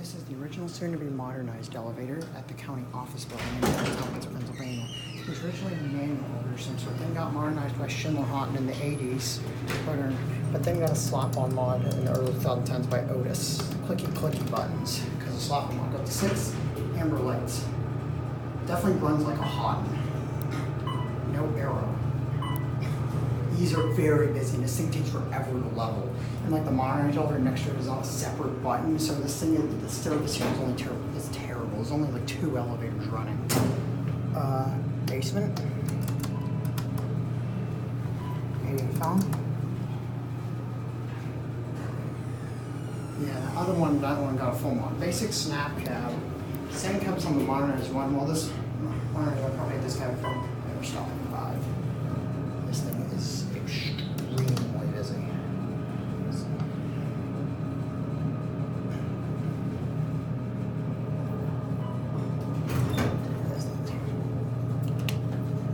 This is the original soon-to-be modernized elevator at the county office building in Haughton, Pennsylvania. It was originally manual or some sort, then got modernized by Schindler Haughton in the 80s, but then got a slap-on mod in the early 2010s by Otis. Clicky buttons, because the slap-on mod got the 6 amber lights. Definitely runs like a Haughton. No arrow. These are very busy, and this thing takes forever to level. And like the modernized elevator next to it is on a separate button, so this thing, the service here is only terrible. It's terrible. There's only like 2 elevators running. Basement. Medium phone. Yeah, the other one, that one got a full mod. Basic snap cab. Same comes on the modernized one. Well, this modernized one probably had this cab from stopping 5. This thing is extremely busy.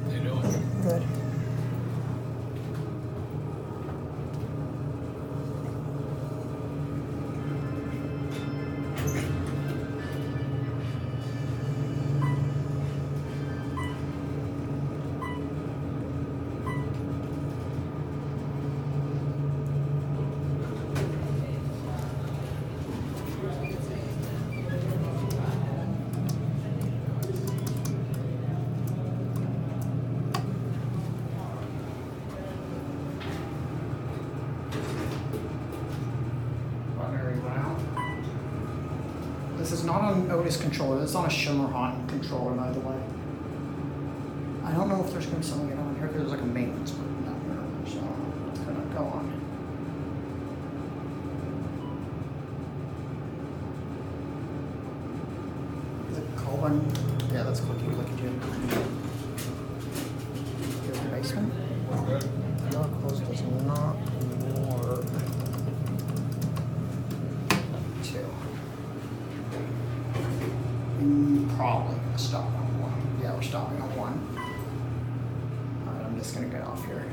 How you doing? Good. This is not on Otis controller. This is on a Schindler Haughton controller, by the way. I don't know if there's going to be something on here because there's like a maintenance button down here, so it's going to go on. Is it colon? Yeah, that's clicky too. Here's the basement. Good. Door close does not work. 2. Probably gonna stop on 1. Yeah, we're stopping on 1. Alright, I'm just gonna get off here.